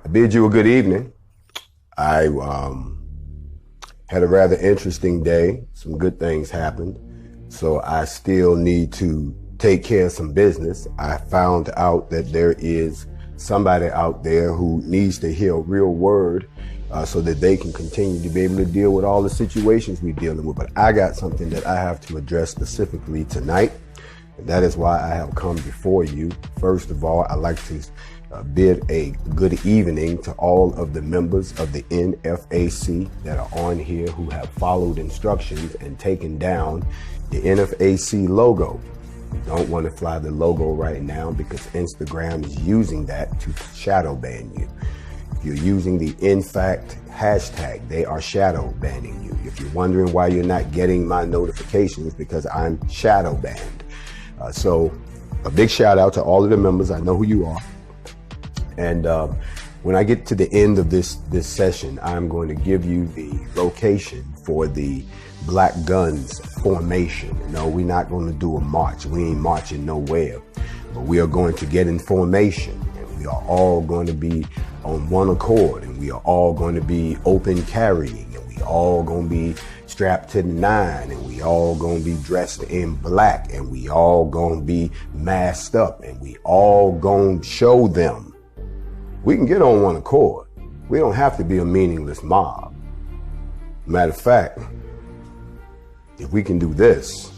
I bid you a good evening. I had a rather interesting day. Some good things happened. So I still need to take care of some business. I found out that there is somebody out there who needs to hear a real word so that they can continue to be able to deal with all the situations we're dealing with. But I got something that I have to address specifically tonight. And that is why I have come before you. First of all, I'd like to bid a good evening to all of the members of the NFAC that are on here who have followed instructions and taken down the NFAC logo. You don't want to fly the logo right now because Instagram is using that to shadow ban you. If you're using the InFact hashtag, they are shadow banning you. If you're wondering why you're not getting my notifications, because I'm shadow banned. So a big shout out to all of the members. I know who you are. And when I get to the end of this session, I'm going to give you the location for the Black Guns formation. No, we're not going to do a march. We ain't marching nowhere. But we are going to get in formation. And we are all going to be on one accord. And we are all going to be open carrying. And we all going to be strapped to the 9. And we all going to be dressed in black. And we all going to be masked up. And we all going to show them we can get on one accord. We don't have to be a meaningless mob. Matter of fact, if we can do this,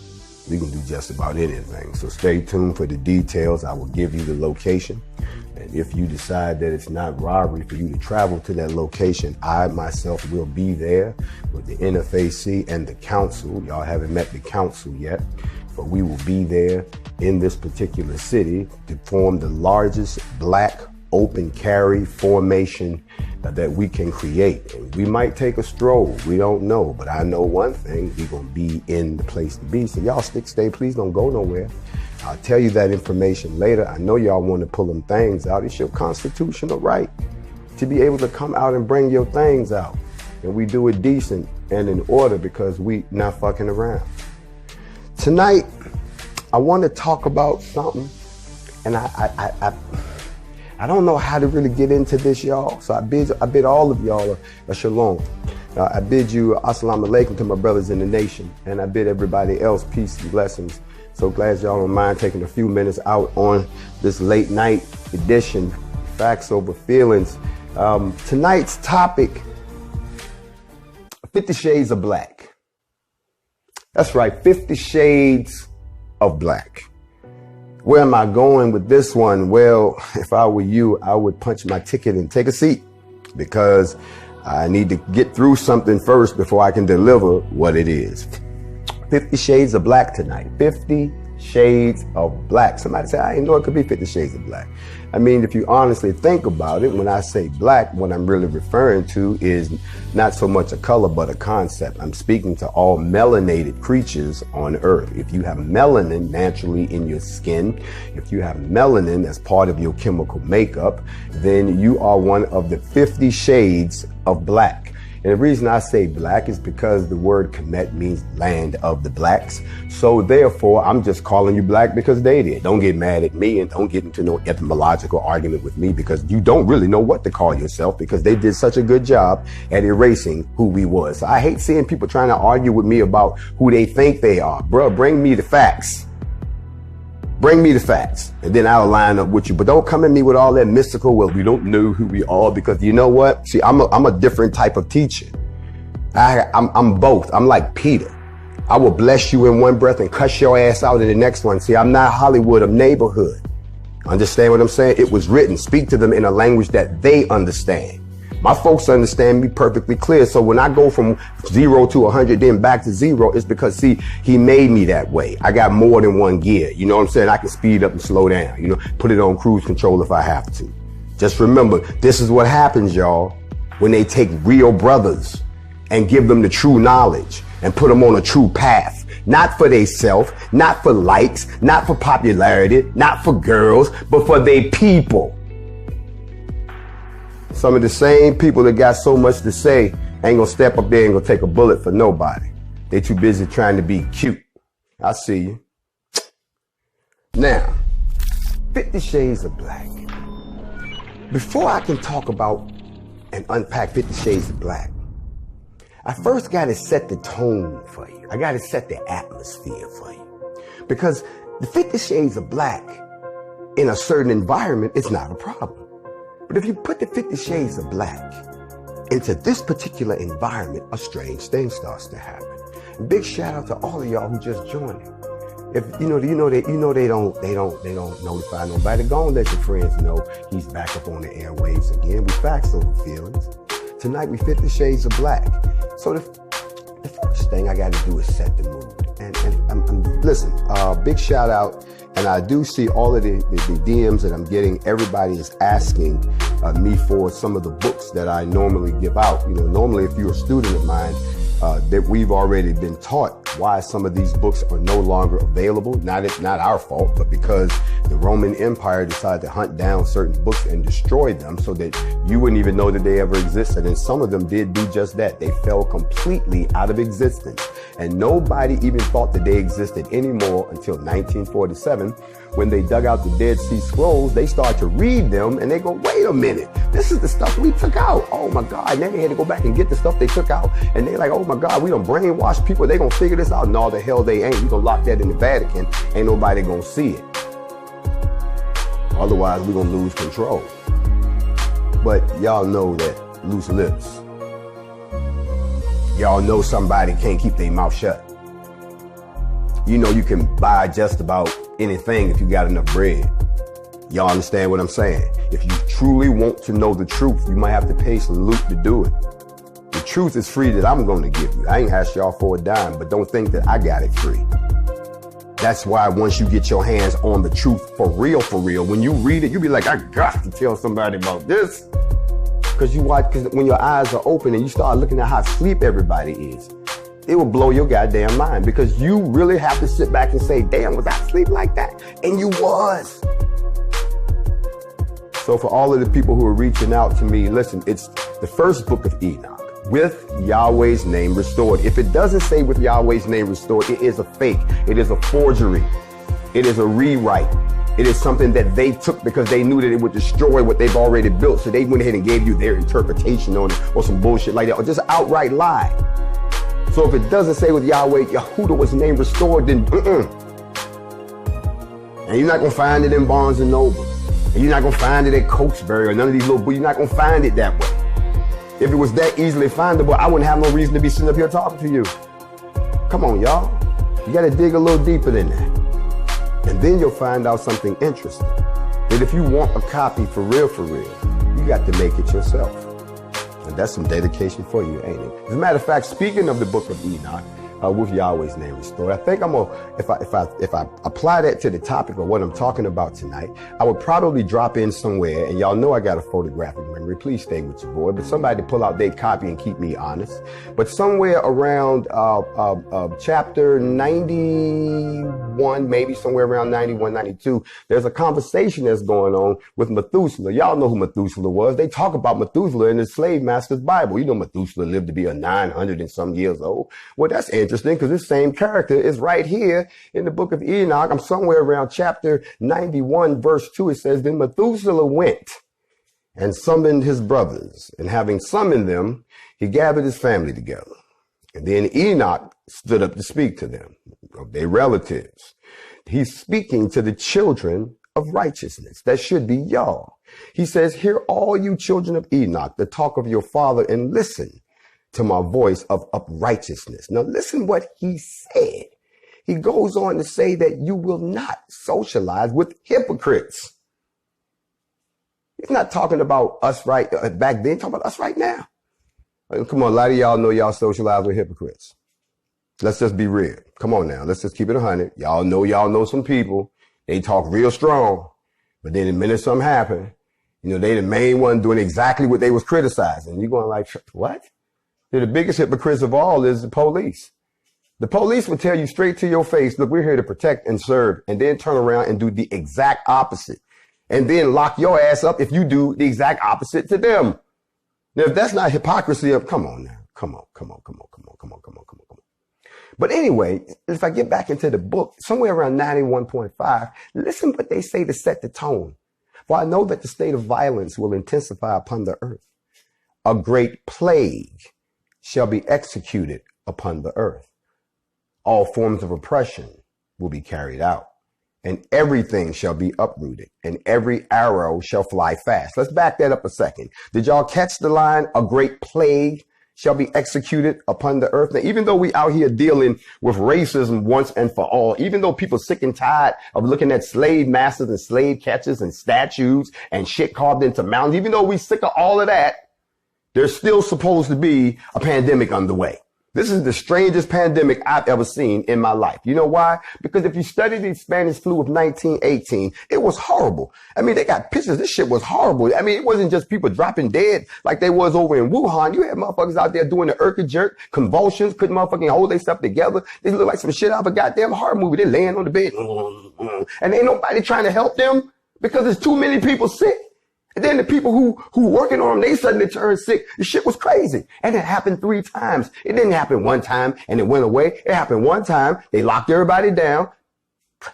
we can do just about anything. So stay tuned for the details. I will give you the location. And if you decide that it's not robbery for you to travel to that location, I myself will be there with the NFAC and the council. Y'all haven't met the council yet, but we will be there in this particular city to form the largest black open carry formation that we can create. And we might take a stroll. We don't know. But I know one thing, we're going to be in the place to be. So y'all stay, please don't go nowhere. I'll tell you that information later. I know y'all want to pull them things out. It's your constitutional right to be able to come out and bring your things out. And we do it decent and in order because we not fucking around. Tonight, I want to talk about something. And I don't know how to really get into this, y'all. So I bid all of y'all a shalom. I bid you assalamu alaikum to my brothers in the nation. And I bid everybody else peace and blessings. So glad y'all don't mind taking a few minutes out on this late night edition, Facts Over Feelings. Tonight's topic, 50 Shades of Black. That's right, 50 Shades of Black. Where am I going with this one? Well, if I were you, I would punch my ticket and take a seat because I need to get through something first before I can deliver what it is. 50 Shades of Black tonight. 50 Shades of Black. Somebody say, I didn't know it could be 50 Shades of Black. I mean, if you honestly think about it, when I say black, what I'm really referring to is not so much a color, but a concept. I'm speaking to all melanated creatures on earth. If you have melanin naturally in your skin, if you have melanin as part of your chemical makeup, then you are one of the 50 shades of black. And the reason I say black is because the word Kemet means land of the blacks. So therefore, I'm just calling you black because they did. Don't get mad at me and don't get into no etymological argument with me because you don't really know what to call yourself because they did such a good job at erasing who we was. So I hate seeing people trying to argue with me about who they think they are. Bruh, bring me the facts. Bring me the facts, and then I'll line up with you. But don't come at me with all that mystical, well, we don't know who we are, because you know what? See, I'm a different type of teacher. I'm both. I'm like Peter. I will bless you in one breath and cuss your ass out in the next one. See, I'm not Hollywood, I'm neighborhood. Understand what I'm saying? It was written. Speak to them in a language that they understand. My folks understand me perfectly clear. So when I go from 0 to 100, then back to 0, it's because, see, he made me that way. I got more than one gear. You know what I'm saying? I can speed up and slow down, you know, put it on cruise control if I have to. Just remember, this is what happens, y'all, when they take real brothers and give them the true knowledge and put them on a true path. Not for they self, not for likes, not for popularity, not for girls, but for they people. Some of the same people that got so much to say ain't gonna step up there and gonna take a bullet for nobody. They too busy trying to be cute. I see you. Now, 50 Shades of Black. Before I can talk about and unpack 50 Shades of Black, I first got to set the tone for you. I got to set the atmosphere for you. Because the 50 Shades of Black in a certain environment is not a problem. But if you put the 50 Shades of Black into this particular environment, a strange thing starts to happen. And big shout out to all of y'all who just joined me. If they don't notify nobody, go and let your friends know he's back up on the airwaves again. We facts over feelings. Tonight we 50 Shades of Black. So the first thing I got to do is set the mood. And listen, big shout out. And I do see all of the DMs that I'm getting. Everybody is asking me for some of the books that I normally give out. You know, normally if you're a student of mine, that we've already been taught why some of these books are no longer available. Not our fault, but because the Roman Empire decided to hunt down certain books and destroy them so that you wouldn't even know that they ever existed. And some of them did do just that. They fell completely out of existence. And nobody even thought that they existed anymore until 1947, when they dug out the Dead Sea Scrolls. They started to read them and they go, wait a minute, this is the stuff we took out. Oh my God. And then they had to go back and get the stuff they took out. And they're like, oh my God, we done brainwashed people. They gonna figure this out. No, the hell they ain't. We gonna lock that in the Vatican. Ain't nobody gonna see it. Otherwise, we gonna lose control. But y'all know that loose lips. Y'all know somebody can't keep their mouth shut. You know you can buy just about anything if you got enough bread. Y'all understand what I'm saying? If you truly want to know the truth, you might have to pay some loot to do it. The truth is free that I'm going to give you. I ain't asked y'all for a dime, but don't think that I got it free. That's why once you get your hands on the truth for real, when you read it, you'll be like, I got to tell somebody about this. Because when your eyes are open and you start looking at how asleep everybody is, it will blow your goddamn mind, because you really have to sit back and say, damn, was I asleep like that? And you was. So for all of the people who are reaching out to me, listen, it's the first book of Enoch, with Yahweh's name restored. If it doesn't say with Yahweh's name restored, it is a fake. It is a forgery. It is a rewrite. It is something that they took because they knew that it would destroy what they've already built. So they went ahead and gave you their interpretation on it, or some bullshit like that, or just outright lie. So if it doesn't say with Yahweh, Yahudah was name restored, then And you're not going to find it in Barnes and Noble. And you're not going to find it at Cokesbury or none of these little books. You're not going to find it that way. If it was that easily findable, I wouldn't have no reason to be sitting up here talking to you. Come on, y'all. You got to dig a little deeper than that. And then you'll find out something interesting. That if you want a copy for real, you got to make it yourself. And that's some dedication for you, ain't it? As a matter of fact, speaking of the book of Enoch, with Yahweh's name restored, I think I'm gonna, if I apply that to the topic of what I'm talking about tonight, I would probably drop in somewhere, and y'all know I got a photographic memory, please stay with your boy, but somebody pull out their copy and keep me honest. But somewhere around chapter 91, maybe somewhere around 91, 92, there's a conversation that's going on with Methuselah. Y'all know who Methuselah was. They talk about Methuselah in the slave master's Bible. You know Methuselah lived to be 900 and some years old. Well, that's interesting, because this same character is right here in the book of Enoch. I'm somewhere around chapter 91, verse 2. It says, then Methuselah went and summoned his brothers, and having summoned them, he gathered his family together. And then Enoch stood up to speak to them, of their relatives. He's speaking to the children of righteousness. That should be y'all. He says, hear all you children of Enoch, the talk of your father, and listen to my voice of uprightness. Now listen what he said. He goes on to say that you will not socialize with hypocrites. He's not talking about us right back then, talking about us right now. Come on, a lot of y'all know y'all socialize with hypocrites. Let's just be real. Come on now, let's just keep it 100. Y'all know some people, they talk real strong, but then the minute something happen, you know, they the main one doing exactly what they was criticizing. You're going like, what? The biggest hypocrites of all is the police. The police will tell you straight to your face, look, we're here to protect and serve, and then turn around and do the exact opposite. And then lock your ass up if you do the exact opposite to them. Now, if that's not hypocrisy, come on now. Come on. But anyway, if I get back into the book, somewhere around 91.5, listen what they say to set the tone. For I know that the state of violence will intensify upon the earth. A great plague shall be executed upon the earth. All forms of oppression will be carried out, and everything shall be uprooted, and every arrow shall fly fast. Let's back that up a second. Did y'all catch the line? A great plague shall be executed upon the earth. Now, even though we out here dealing with racism once and for all, even though people sick and tired of looking at slave masters and slave catchers and statues and shit carved into mountains, even though we sick of all of that, there's still supposed to be a pandemic underway. This is the strangest pandemic I've ever seen in my life. You know why? Because if you study the Spanish flu of 1918, it was horrible. I mean, they got pictures. This shit was horrible. I mean, it wasn't just people dropping dead like they was over in Wuhan. You had motherfuckers out there doing the irky jerk, convulsions, couldn't motherfucking hold their stuff together. They look like some shit out of a goddamn horror movie. They're laying on the bed. And ain't nobody trying to help them because there's too many people sick. And then the people who working on them, they suddenly turned sick. The shit was crazy. And it happened 3 times. It didn't happen one time and it went away. It happened one time. They locked everybody down.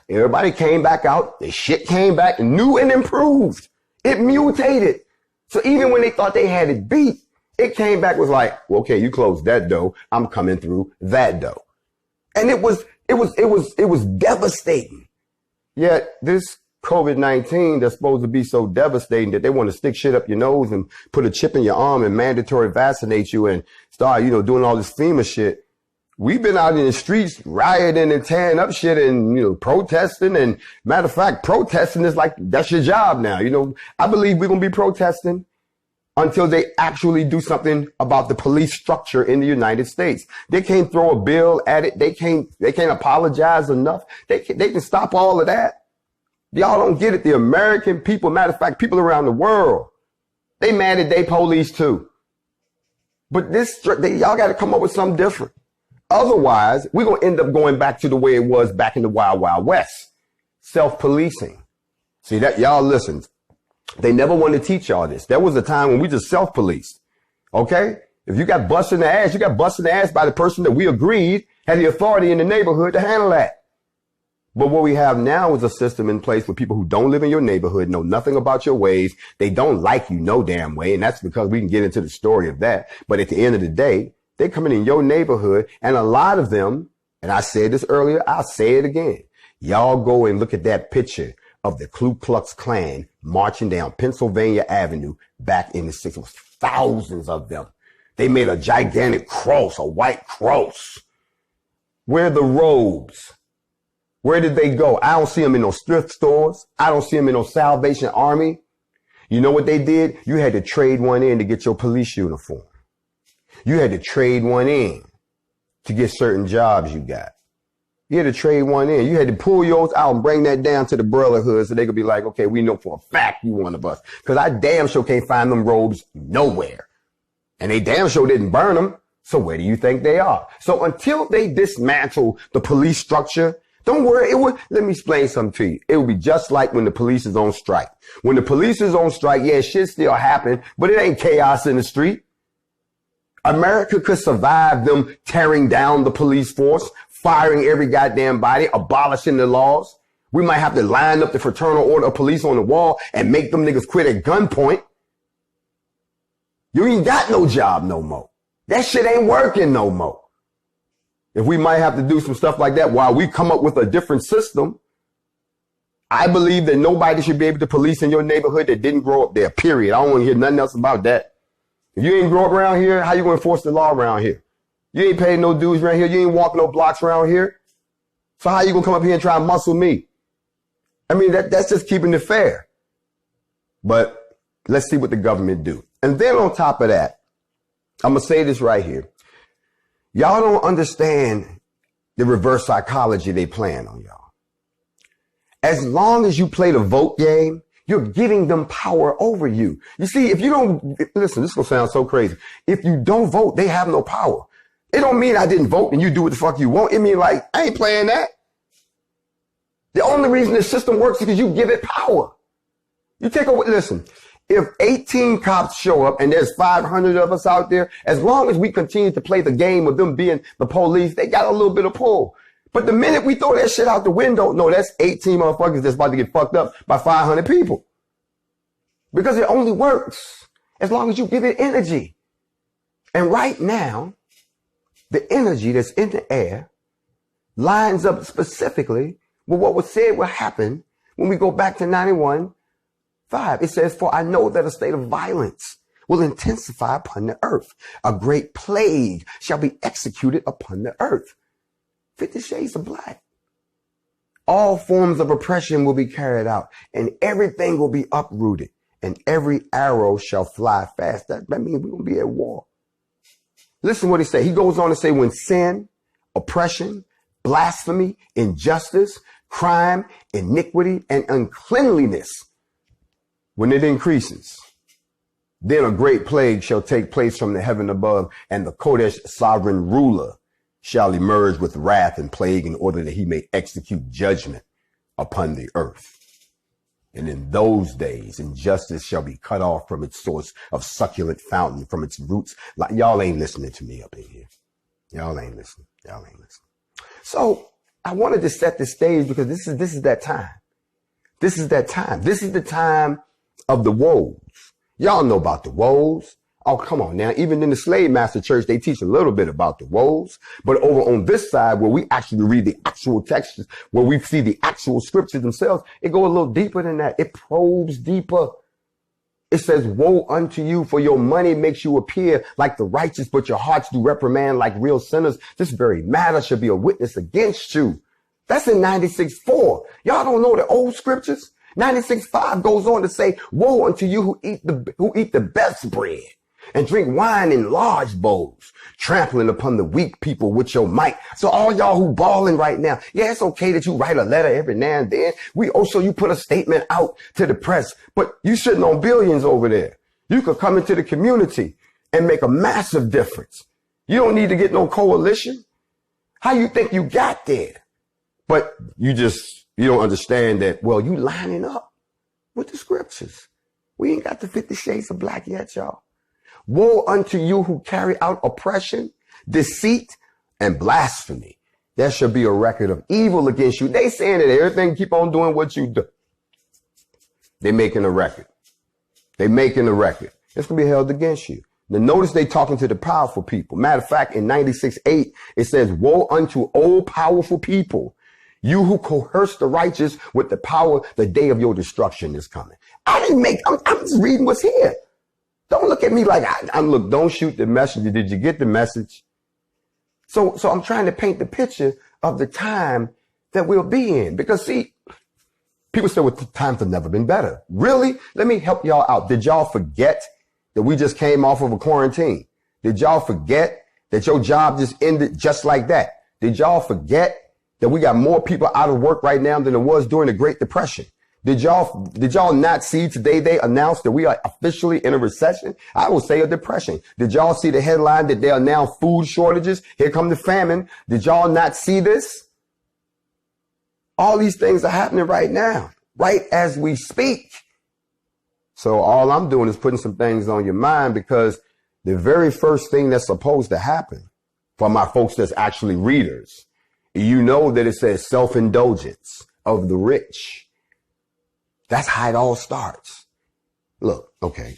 Everybody came back out. The shit came back new and improved. It mutated. So even when they thought they had it beat, it came back was like, well, okay, you closed that door. I'm coming through that door. And it was devastating. Yet this COVID-19 that's supposed to be so devastating that they want to stick shit up your nose and put a chip in your arm and mandatory vaccinate you and start, doing all this FEMA shit. We've been out in the streets rioting and tearing up shit and, protesting. And matter of fact, protesting is like, that's your job now. I believe we're going to be protesting until they actually do something about the police structure in the United States. They can't throw a bill at it. They can't apologize enough. They can stop all of that. Y'all don't get it. The American people, matter of fact, people around the world, they mad at their police too. But y'all got to come up with something different. Otherwise, we're going to end up going back to the way it was back in the Wild Wild West. Self-policing. See that? Y'all listen. They never wanted to teach y'all this. There was a time when we just self-policed. Okay? If you got busted in the ass, you got busted in the ass by the person that we agreed had the authority in the neighborhood to handle that. But what we have now is a system in place for people who don't live in your neighborhood, know nothing about your ways. They don't like you no damn way. And that's because we can get into the story of that. But at the end of the day, they're coming in your neighborhood. And a lot of them, and I said this earlier, I'll say it again. Y'all go and look at that picture of the Ku Klux Klan marching down Pennsylvania Avenue back in the 60s. It was thousands of them. They made a gigantic cross, a white cross. Where are the robes? Where did they go? I don't see them in no thrift stores. I don't see them in no Salvation Army. You know what they did? You had to trade one in to get your police uniform. You had to trade one in to get certain jobs you got. You had to trade one in. You had to pull yours out and bring that down to the brotherhood so they could be like, okay, we know for a fact you one of us. Because I damn sure can't find them robes nowhere. And they damn sure didn't burn them. So where do you think they are? So until they dismantle the police structure, don't worry. Let me explain something to you. It would be just like when the police is on strike. When the police is on strike, yeah, shit still happen, but it ain't chaos in the street. America could survive them tearing down the police force, firing every goddamn body, abolishing the laws. We might have to line up the fraternal order of police on the wall and make them niggas quit at gunpoint. You ain't got no job no more. That shit ain't working no more. If we might have to do some stuff like that while we come up with a different system, I believe that nobody should be able to police in your neighborhood that didn't grow up there, period. I don't want to hear nothing else about that. If you ain't grow up around here, how you going to enforce the law around here? You ain't paying no dues around here. You ain't walking no blocks around here. So how you going to come up here and try and muscle me? I mean, that's just keeping it fair. But let's see what the government do. And then on top of that, I'm going to say this right here. Y'all don't understand the reverse psychology they playing on y'all. As long as you play the vote game, you're giving them power over you. You see, if you don't, listen, this is going to sound so crazy. If you don't vote, they have no power. It don't mean I didn't vote and you do what the fuck you want. It mean like, I ain't playing that. The only reason the system works is because you give it power. You take over, listen. If 18 cops show up and there's 500 of us out there, as long as we continue to play the game of them being the police, they got a little bit of pull. But the minute we throw that shit out the window, no, that's 18 motherfuckers that's about to get fucked up by 500 people. because it only works as long as you give it energy. And right now, the energy that's in the air lines up specifically with what was said will happen when we go back to 91:5. It says, for I know that a state of violence will intensify upon the earth. A great plague shall be executed upon the earth. 50 Shades of Black. All forms of oppression will be carried out, and everything will be uprooted, and every arrow shall fly fast. That means we're going to be at war. Listen what he said. He goes on to say, when sin, oppression, blasphemy, injustice, crime, iniquity, and uncleanliness, when it increases, then a great plague shall take place from the heaven above, and the Kodesh sovereign ruler shall emerge with wrath and plague in order that he may execute judgment upon the earth. And in those days, injustice shall be cut off from its source of succulent fountain, from its roots. Like, y'all ain't listening to me up in here. Y'all ain't listening. Y'all ain't listening. So I wanted to set the stage because this is that time. This is that time. This is the time of the woes. Y'all know about the woes. Oh, come on now. Even in the slave master church, they teach a little bit about the woes. But over on this side, where we actually read the actual texts, where we see the actual scriptures themselves, it goes a little deeper than that. It probes deeper. It says, woe unto you, for your money makes you appear like the righteous, but your hearts do reprimand like real sinners. This very matter shall be a witness against you. That's in 96:4. Y'all don't know the old scriptures? 96:5 goes on to say, woe unto you who eat the best bread and drink wine in large bowls, trampling upon the weak people with your might. So all y'all who balling right now, yeah, it's okay that you write a letter every now and then. You put a statement out to the press, but you sitting on billions over there. You could come into the community and make a massive difference. You don't need to get no coalition. How you think you got there? But you don't understand that, well, you lining up with the scriptures. We ain't got the 50 Shades of Black yet, y'all. Woe unto you who carry out oppression, deceit, and blasphemy. There shall be a record of evil against you. They saying that everything keep on doing what you do. They making a record. They making a record. It's going to be held against you. Now notice they talking to the powerful people. Matter of fact, in 96:8, it says, woe unto old powerful people, you who coerce the righteous with the power, the day of your destruction is coming. I'm just reading what's here. Don't look at me like don't shoot the messenger. Did you get the message? So I'm trying to paint the picture of the time that we'll be in. Because see, people say, well, times have never been better. Really? Let me help y'all out. Did y'all forget that we just came off of a quarantine? Did y'all forget that your job just ended just like that? Did y'all forget that we got more people out of work right now than it was during the Great Depression? Did y'all not see today they announced that we are officially in a recession? I will say a depression. Did y'all see the headline that there are now food shortages? Here come the famine. Did y'all not see this? All these things are happening right now, right as we speak. So all I'm doing is putting some things on your mind, because the very first thing that's supposed to happen for my folks that's actually readers, you know that it says self-indulgence of the rich. That's how it all starts. Look, okay.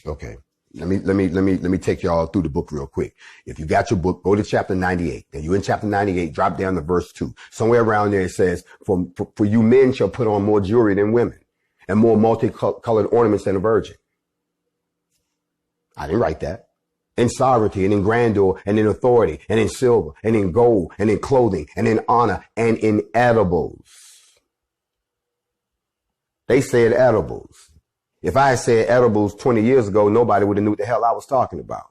Let me take y'all through the book real quick. If you got your book, go to chapter 98. And you in chapter 98, drop down to verse 2. Somewhere around there it says, for you men shall put on more jewelry than women, and more multicolored ornaments than a virgin. I didn't write that. In sovereignty and in grandeur and in authority and in silver and in gold and in clothing and in honor and in edibles. They said edibles. If I had said edibles 20 years ago, nobody would have knew what the hell I was talking about.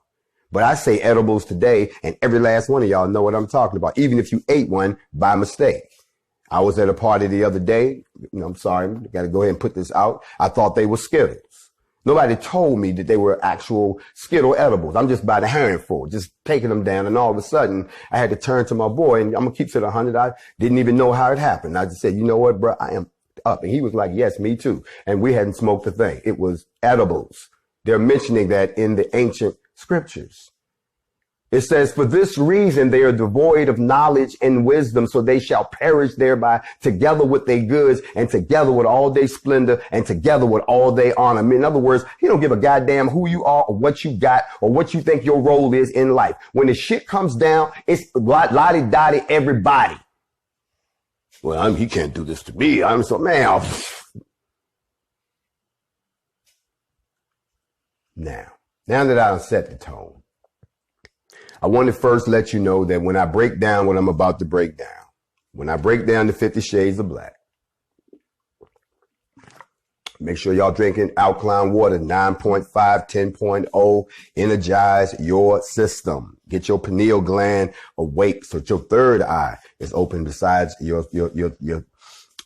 But I say edibles today, and every last one of y'all know what I'm talking about, even if you ate one by mistake. I was at a party the other day. I'm sorry, got to go ahead and put this out. I thought they were Skittles. Nobody told me that they were actual Skittle edibles. I'm just by the handful, just taking them down. And all of a sudden, I had to turn to my boy, and I'm going to keep it 100. I didn't even know how it happened. I just said, you know what, bro, I am up. And he was like, yes, me too. And we hadn't smoked a thing. It was edibles. They're mentioning that in the ancient scriptures. It says, for this reason, they are devoid of knowledge and wisdom, so they shall perish thereby, together with their goods and together with all their splendor and together with all their honor. I mean, in other words, he don't give a goddamn who you are or what you got or what you think your role is in life. When the shit comes down, it's lottie-dottie everybody. Well, he can't do this to me. I'm so, man. Now that I've set the tone, I want to first let you know that when I break down what I'm about to break down, when I break down the 50 Shades of Black, make sure y'all drinking alkaline water, 9.5, 10.0, energize your system. Get your pineal gland awake so that your third eye is open besides your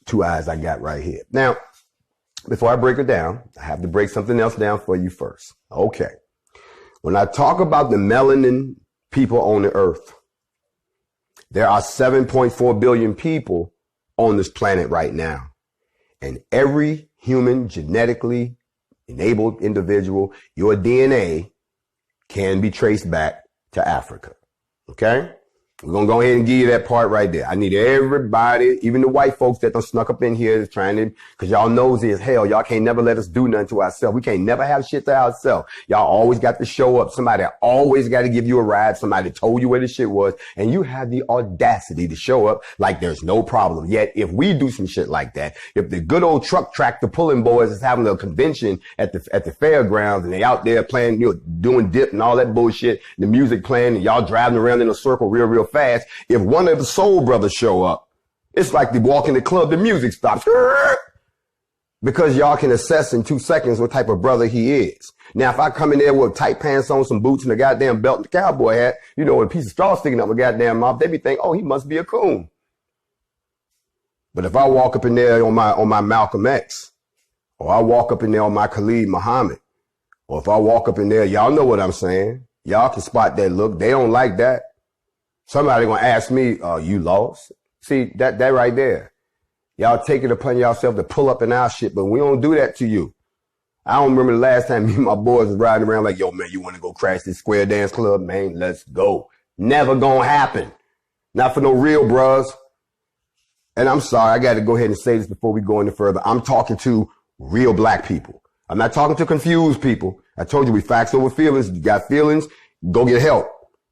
two eyes I got right here. Now, before I break it down, I have to break something else down for you first. Okay. When I talk about the melanin people on the earth, there are 7.4 billion people on this planet right now. And every human genetically enabled individual, your DNA can be traced back to Africa. Okay? We're going to go ahead and give you that part right there. I need everybody, even the white folks that done snuck up in here is trying to, because y'all nosy as hell. Y'all can't never let us do nothing to ourselves. We can't never have shit to ourselves. Y'all always got to show up. Somebody always got to give you a ride. Somebody told you where the shit was. And you have the audacity to show up like there's no problem. Yet, if we do some shit like that, if the good old truck tractor pulling boys is having a convention at the fairgrounds and they out there playing, doing dip and all that bullshit, the music playing and y'all driving around in a circle real fast. If one of the soul brothers show up, it's like they walk in the club, the music stops. Because y'all can assess in 2 seconds what type of brother he is. Now, if I come in there with tight pants on, some boots and a goddamn belt and a cowboy hat, with a piece of straw sticking up my goddamn mouth, they be thinking, oh, he must be a coon. But if I walk up in there on my Malcolm X, or I walk up in there on my Khalid Muhammad, or if I walk up in there, y'all know what I'm saying. Y'all can spot that look. They don't like that. Somebody gonna ask me, you lost? See, that right there. Y'all take it upon yourself to pull up in our shit, but we don't do that to you. I don't remember the last time me and my boys was riding around like, yo, man, you want to go crash this square dance club? Man, let's go. Never gonna happen. Not for no real bros. And I'm sorry, I got to go ahead and say this before we go any further. I'm talking to real black people. I'm not talking to confused people. I told you we facts over feelings. You got feelings, go get help.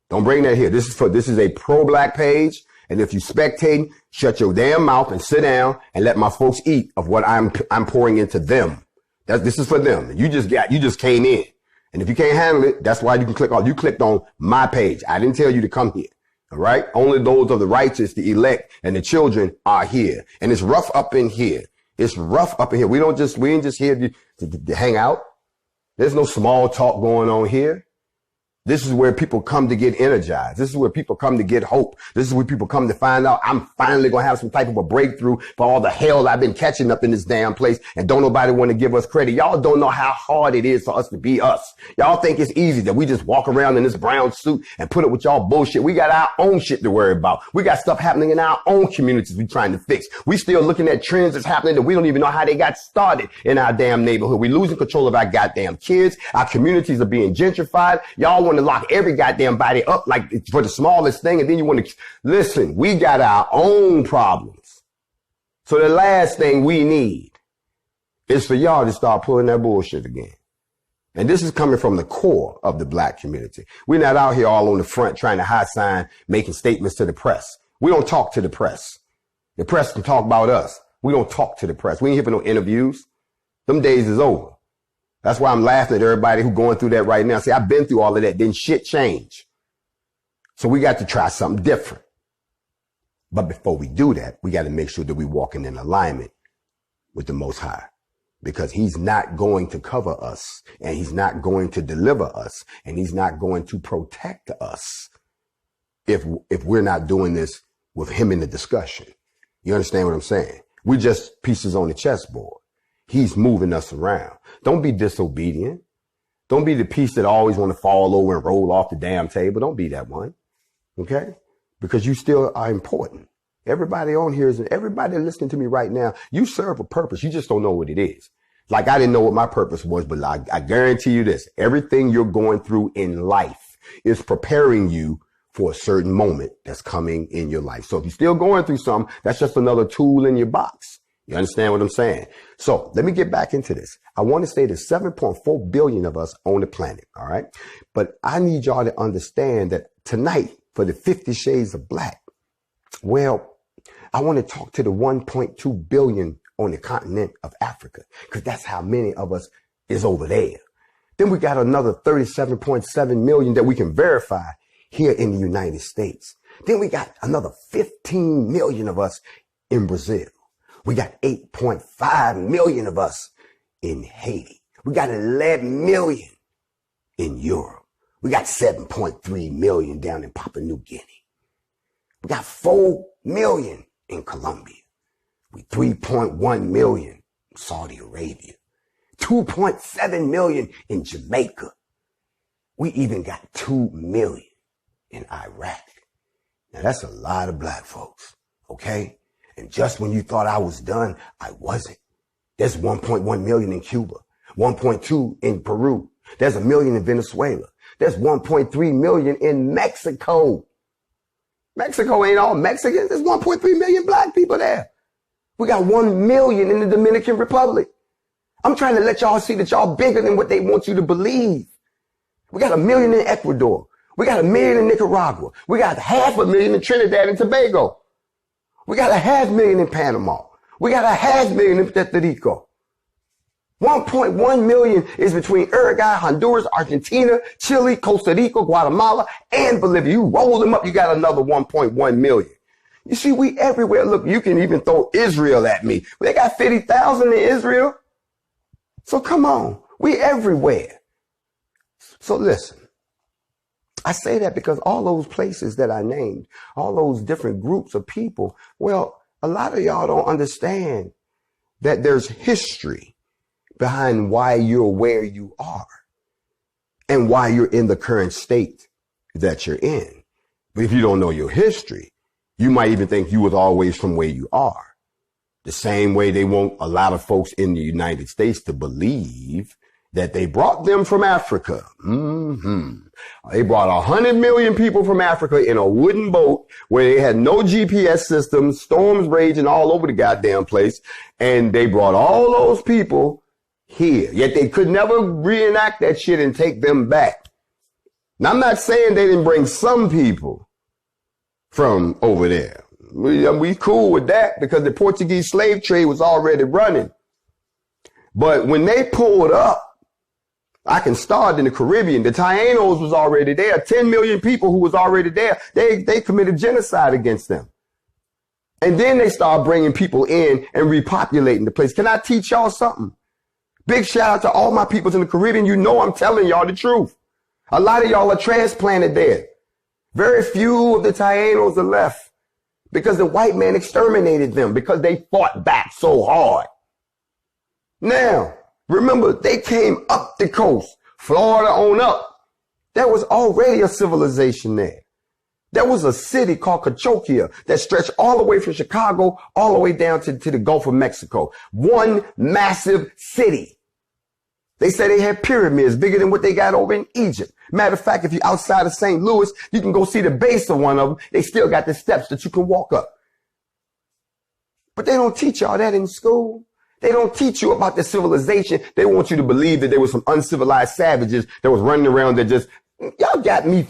Don't bring that here. This is a pro-black page. And if you spectating, shut your damn mouth and sit down and let my folks eat of what I'm pouring into them. This is for them. You just came in. And if you can't handle it, that's why you clicked on my page. I didn't tell you to come here. All right. Only those of the righteous, the elect and the children are here. And it's rough up in here. It's rough up in here. We ain't just here to hang out. There's no small talk going on here. This is where people come to get energized. This is where people come to get hope. This is where people come to find out I'm finally going to have some type of a breakthrough for all the hell I've been catching up in this damn place. And don't nobody want to give us credit. Y'all don't know how hard it is for us to be us. Y'all think it's easy that we just walk around in this brown suit and put up with y'all bullshit. We got our own shit to worry about. We got stuff happening in our own communities we trying to fix. We still looking at trends that's happening that we don't even know how they got started in our damn neighborhood. We losing control of our goddamn kids. Our communities are being gentrified. Y'all want to lock every goddamn body up like for the smallest thing. And then you want to listen, we got our own problems. So the last thing we need is for y'all to start pulling that bullshit again. And this is coming from the core of the black community. We're not out here all on the front trying to high sign, making statements to the press. We don't talk to the press. The press can talk about us. We don't talk to the press. We ain't here for no interviews. Them days is over. That's why I'm laughing at everybody who's going through that right now. See, I've been through all of that. Then shit change. So we got to try something different. But before we do that, we got to make sure that we walking in alignment with the Most High. Because he's not going to cover us. And he's not going to deliver us. And he's not going to protect us if we're not doing this with him in the discussion. You understand what I'm saying? We're just pieces on the chessboard. He's moving us around. Don't be disobedient. Don't be the piece that always want to fall over and roll off the damn table. Don't be that one. Okay? Because you still are important. Everybody on here everybody listening to me right now, you serve a purpose. You just don't know what it is. Like I didn't know what my purpose was, but I guarantee you this. Everything you're going through in life It's preparing you for a certain moment that's coming in your life. So if you're still going through something, that's just another tool in your box. You understand what I'm saying? So let me get back into this. I want to say there's 7.4 billion of us on the planet. All right. But I need y'all to understand that tonight for the 50 Shades of Black, well, I want to talk to the 1.2 billion on the continent of Africa, because that's how many of us is over there. Then we got another 37.7 million that we can verify here in the United States. Then we got another 15 million of us in Brazil. We got 8.5 million of us in Haiti. We got 11 million in Europe. We got 7.3 million down in Papua New Guinea. We got 4 million in Colombia. We 3.1 million in Saudi Arabia. 2.7 million in Jamaica. We even got 2 million in Iraq. Now that's a lot of black folks, okay? And just when you thought I was done, I wasn't. There's 1.1 million in Cuba, 1.2 in Peru. There's 1 million in Venezuela. There's 1.3 million in Mexico. Mexico ain't all Mexicans. There's 1.3 million black people there. We got 1 million in the Dominican Republic. I'm trying to let y'all see that y'all bigger than what they want you to believe. We got 1 million in Ecuador. We got 1 million in Nicaragua. We got 500,000 in Trinidad and Tobago. We got 500,000 in Panama. We got 500,000 in Puerto Rico. 1.1 million is between Uruguay, Honduras, Argentina, Chile, Costa Rica, Guatemala, and Bolivia. You roll them up, you got another 1.1 million. You see, we everywhere. Look, you can even throw Israel at me. They got 50,000 in Israel. So come on, we everywhere. So listen, I say that because all those places that I named, all those different groups of people, well, a lot of y'all don't understand that there's history behind why you're where you are and why you're in the current state that you're in. But if you don't know your history, you might even think you was always from where you are. The same way they want a lot of folks in the United States to believe that they brought them from Africa. They brought 100 million people from Africa in a wooden boat where they had no GPS systems, storms raging all over the goddamn place. And they brought all those people here, yet they could never reenact that shit and take them back. Now, I'm not saying they didn't bring some people from over there. We cool with that because the Portuguese slave trade was already running. But when they pulled up, I can start in the Caribbean. The Tainos was already there. 10 million people who was already there. They committed genocide against them. And then they started bringing people in and repopulating the place. Can I teach y'all something? Big shout out to all my peoples in the Caribbean. You know I'm telling y'all the truth. A lot of y'all are transplanted there. Very few of the Tainos are left because the white man exterminated them because they fought back so hard. Now, remember, they came up the coast, Florida on up. There was already a civilization there. There was a city called Cahokia that stretched all the way from Chicago all the way down to the Gulf of Mexico. One massive city. They say they had pyramids bigger than what they got over in Egypt. Matter of fact, if you're outside of St. Louis, you can go see the base of one of them. They still got the steps that you can walk up. But they don't teach y'all that in school. They don't teach you about the civilization. They want you to believe that there was some uncivilized savages that was running around that just, y'all got me.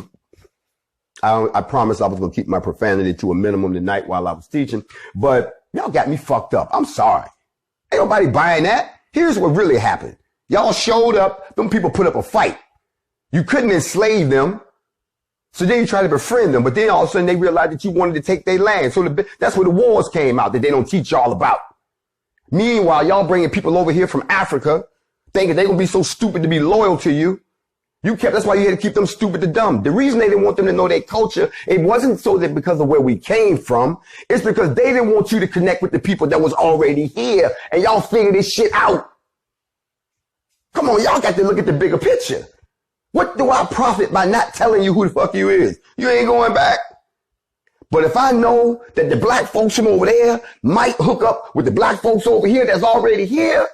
I promised I was going to keep my profanity to a minimum tonight while I was teaching, but y'all got me fucked up. I'm sorry. Ain't nobody buying that. Here's what really happened. Y'all showed up. Them people put up a fight. You couldn't enslave them. So then you try to befriend them, but then all of a sudden they realized that you wanted to take their land. So that's where the wars came out that they don't teach y'all about. Meanwhile, y'all bringing people over here from Africa thinking they're going to be so stupid to be loyal to you. That's why you had to keep them stupid to dumb. The reason they didn't want them to know their culture, it wasn't so that because of where we came from. It's because they didn't want you to connect with the people that was already here. And y'all figure this shit out. Come on, y'all got to look at the bigger picture. What do I profit by not telling you who the fuck you is? You ain't going back. But if I know that the black folks from over there might hook up with the black folks over here that's already here,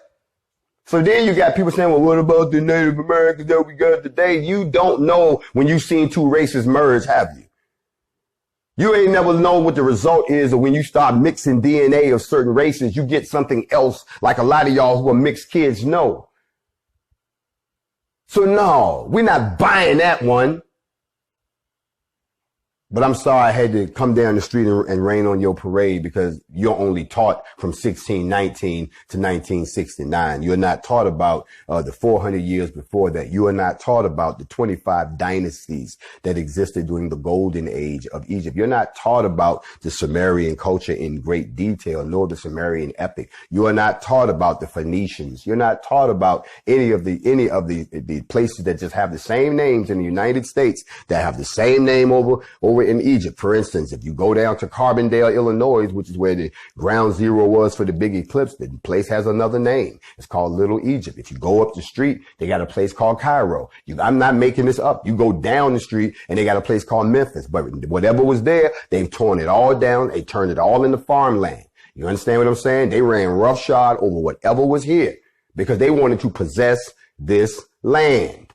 So then you got people saying, well, what about the Native Americans that we got today? You don't know when you've seen two races merge, have you? You ain't never know what the result is, or when you start mixing DNA of certain races, you get something else, like a lot of y'all who are mixed kids know. So no, we're not buying that one. But I'm sorry I had to come down the street and rain on your parade, because you're only taught from 1619 to 1969. You're not taught about the 400 years before that. You are not taught about the 25 dynasties that existed during the golden age of Egypt. You're not taught about the Sumerian culture in great detail, nor the Sumerian epic. You are not taught about the Phoenicians. You're not taught about any of the places that just have the same names in the United States, that have the same name over in Egypt. For instance, if you go down to Carbondale, Illinois, which is where the ground zero was for the big eclipse, the place has another name. It's called Little Egypt. If you go up the street, they got a place called Cairo. I'm not making this up. You go down the street and they got a place called Memphis. But whatever was there, they've torn it all down. They turned it all into farmland. You understand what I'm saying? They ran roughshod over whatever was here because they wanted to possess this land.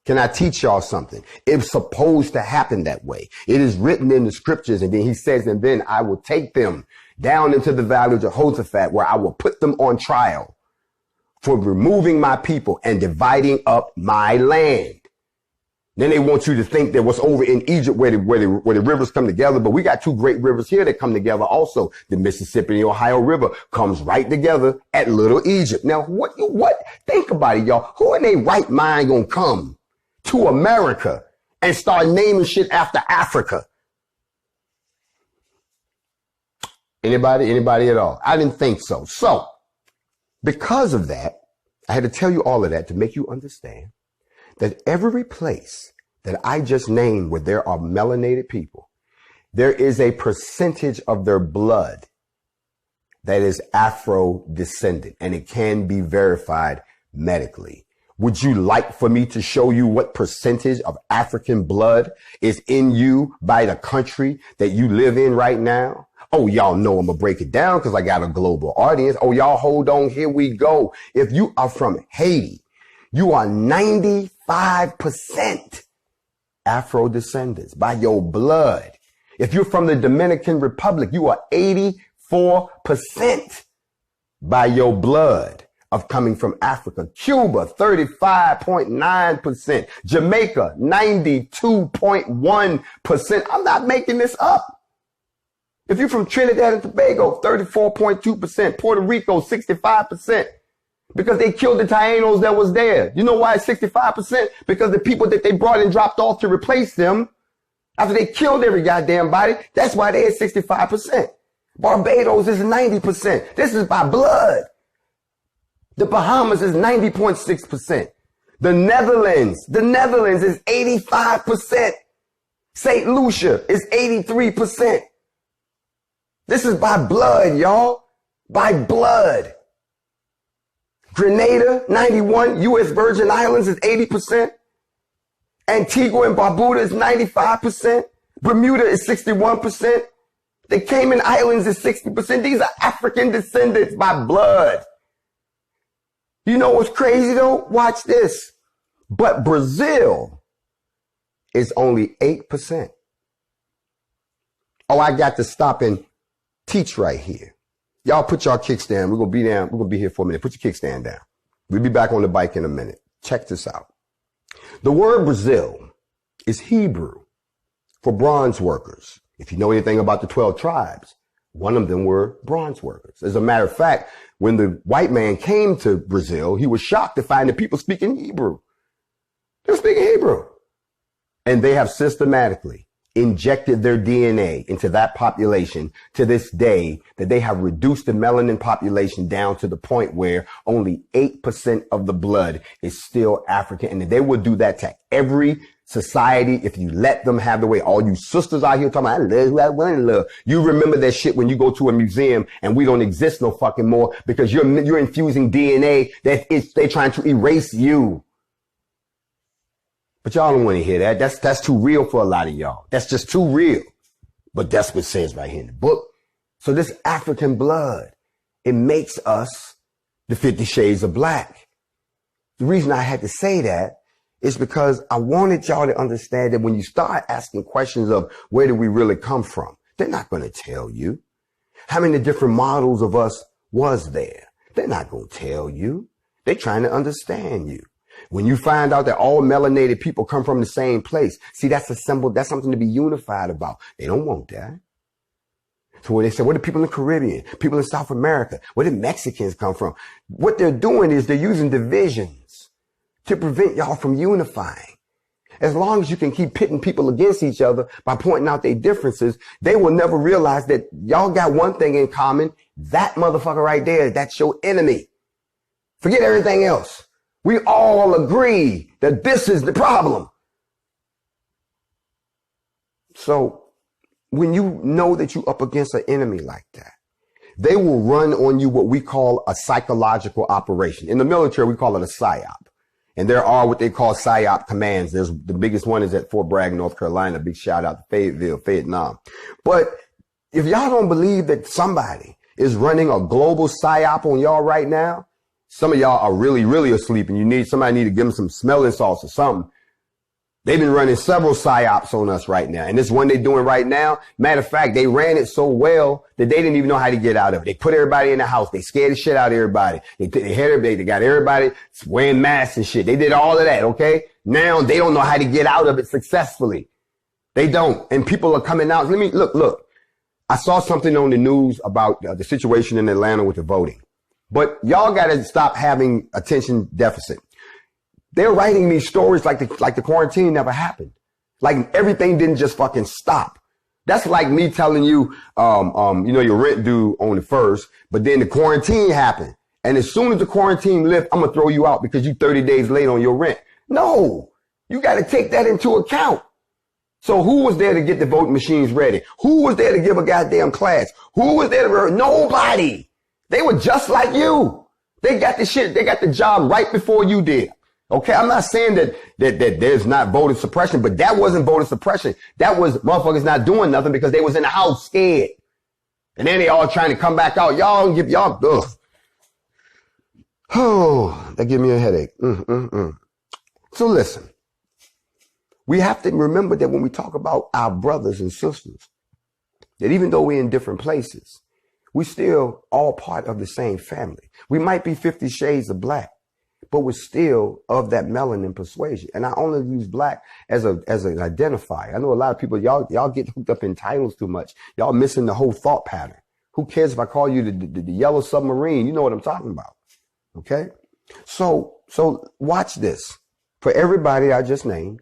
Can I teach y'all something? It's supposed to happen that way. It is written in the scriptures. And then he says, and then I will take them down into the valley of Jehoshaphat, where I will put them on trial for removing my people and dividing up my land. Then they want you to think that what's over in Egypt where the rivers come together. But we got two great rivers here that come together also. The Mississippi and the Ohio River comes right together at Little Egypt. Now, what? Think about it, y'all. Who in their right mind gonna come to America and start naming shit after Africa? Anybody at all? I didn't think so. So because of that, I had to tell you all of that to make you understand that every place that I just named where there are melanated people, there is a percentage of their blood that is Afro-descendant, and it can be verified medically. Would you like for me to show you what percentage of African blood is in you by the country that you live in right now? Oh, y'all know I'm gonna break it down because I got a global audience. Oh, y'all hold on, here we go. If you are from Haiti, you are 95% Afro-descendants by your blood. If you're from the Dominican Republic, you are 84% by your blood of coming from Africa. Cuba, 35.9%. Jamaica, 92.1%. I'm not making this up. If you're from Trinidad and Tobago, 34.2%. Puerto Rico, 65%. Because they killed the Tainos that was there. You know why it's 65%? Because the people that they brought and dropped off to replace them, after they killed every goddamn body, that's why they had 65%. Barbados is 90%. This is by blood. The Bahamas is 90.6%. The Netherlands is 85%. St. Lucia is 83%. This is by blood, y'all. By blood. Grenada, 91. U.S. Virgin Islands is 80%. Antigua and Barbuda is 95%. Bermuda is 61%. The Cayman Islands is 60%. These are African descendants by blood. You know what's crazy though? Watch this. But Brazil is only 8%. Oh, I got to stop and teach right here. Y'all put y'all kickstand. We're going to be here for a minute. Put your kickstand down. We'll be back on the bike in a minute. Check this out. The word Brazil is Hebrew for bronze workers. If you know anything about the 12 tribes, one of them were bronze workers. As a matter of fact, when the white man came to Brazil, he was shocked to find that people speaking Hebrew. They were speaking Hebrew. And they have systematically injected their DNA into that population to this day, that they have reduced the melanin population down to the point where only 8% of the blood is still African. And they will do that to every society if you let them have the way. All you sisters out here talking about, I love. You remember that shit when you go to a museum and we don't exist no fucking more because you're infusing DNA they're trying to erase you. But y'all don't want to hear that. That's too real for a lot of y'all. That's just too real. But that's what it says right here in the book. So this African blood, it makes us the 50 Shades of Black. The reason I had to say that is because I wanted y'all to understand that when you start asking questions of where do we really come from, they're not going to tell you. How many different models of us was there? They're not going to tell you. They're trying to understand you. When you find out that all melanated people come from the same place, see, that's a symbol. That's something to be unified about. They don't want that. So when they say, where do people in the Caribbean, people in South America, where did Mexicans come from? What they're doing is they're using divisions to prevent y'all from unifying. As long as you can keep pitting people against each other by pointing out their differences, they will never realize that y'all got one thing in common. That motherfucker right there, that's your enemy. Forget everything else. We all agree that this is the problem. So when you know that you're up against an enemy like that, they will run on you what we call a psychological operation. In the military, we call it a PSYOP. And there are what they call PSYOP commands. There's the biggest one is at Fort Bragg, North Carolina. Big shout out to Fayetteville, Vietnam. But if y'all don't believe that somebody is running a global PSYOP on y'all right now, some of y'all are really, really asleep and somebody need to give them some smelling salts or something. They've been running several PSYOPs on us right now. And this one they're doing right now, matter of fact, they ran it so well that they didn't even know how to get out of it. They put everybody in the house. They scared the shit out of everybody. They got everybody wearing masks and shit. They did all of that, okay? Now they don't know how to get out of it successfully. They don't. And people are coming out. Look. I saw something on the news about the situation in Atlanta with the voting. But y'all got to stop having attention deficit. They're writing these stories like the quarantine never happened. Like everything didn't just fucking stop. That's like me telling you, your rent due on the 1st, but then the quarantine happened. And as soon as the quarantine lifts, I'm going to throw you out because you 30 days late on your rent. No, you got to take that into account. So who was there to get the voting machines ready? Who was there to give a goddamn class? Who was there to, nobody. They were just like you. They got the shit. They got the job right before you did. Okay, I'm not saying that there's not voter suppression, but that wasn't voter suppression. That was motherfuckers not doing nothing because they was in the house scared. And then they all trying to come back out. Ugh. Oh, that give me a headache. So listen, we have to remember that when we talk about our brothers and sisters, that even though we're in different places, we still all part of the same family. We might be 50 Shades of Black, but we're still of that melanin persuasion. And I only use black as an identifier. I know a lot of people, y'all get hooked up in titles too much. Y'all missing the whole thought pattern. Who cares if I call you the yellow submarine? You know what I'm talking about. Okay. So watch this for everybody I just named.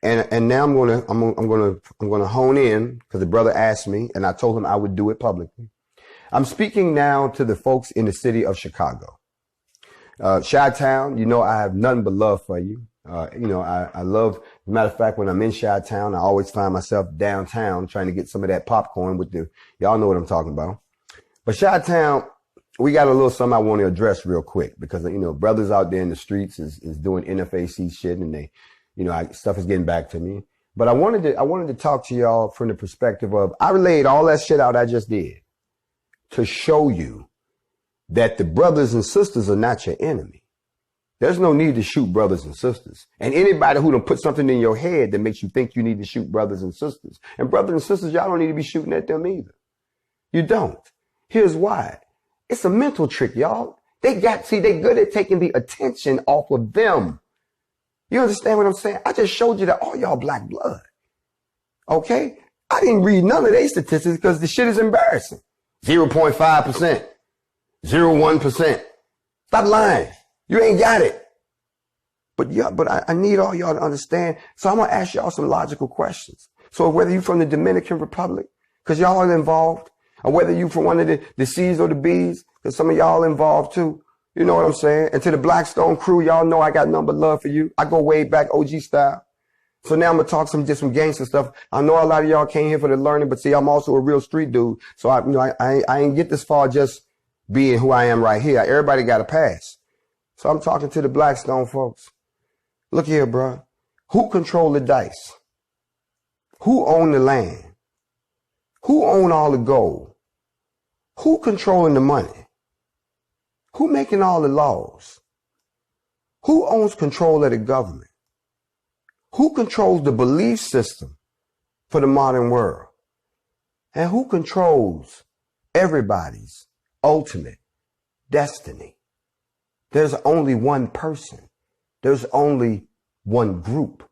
And now I'm going to hone in because the brother asked me and I told him I would do it publicly. I'm speaking now to the folks in the city of Chicago. Chi-Town, I have nothing but love for you. I love, as a matter of fact, when I'm in Chi-Town, I always find myself downtown trying to get some of that popcorn y'all know what I'm talking about. But Chi-Town, we got a little something I want to address real quick because, brothers out there in the streets is doing NFAC shit and they, stuff is getting back to me. But I wanted to talk to y'all from the perspective of, I relayed all that shit out I just did to show you that the brothers and sisters are not your enemy. There's no need to shoot brothers and sisters. And anybody who done put something in your head that makes you think you need to shoot brothers and sisters. And brothers and sisters, y'all don't need to be shooting at them either. You don't. Here's why. It's a mental trick, y'all. They good at taking the attention off of them. You understand what I'm saying? I just showed you that all y'all black blood. Okay? I didn't read none of their statistics because the shit is embarrassing. 0.5%. 0.1%. Stop lying. You ain't got it. But I need all y'all to understand. So I'm going to ask y'all some logical questions. So whether you're from the Dominican Republic, because y'all are involved, or whether you from one of the C's or the B's, because some of y'all involved too. You know what I'm saying? And to the Blackstone crew, y'all know I got nothing but love for you. I go way back OG style. So now I'm going to talk some gangster stuff. I know a lot of y'all came here for the learning, but see, I'm also a real street dude. So I ain't get this far just being who I am right here. Everybody got a pass. So I'm talking to the Blackstone folks. Look here, bro. Who control the dice? Who own the land? Who own all the gold? Who controlling the money? Who making all the laws? Who owns control of the government? Who controls the belief system for the modern world? And who controls everybody's ultimate destiny? There's only one person. There's only one group.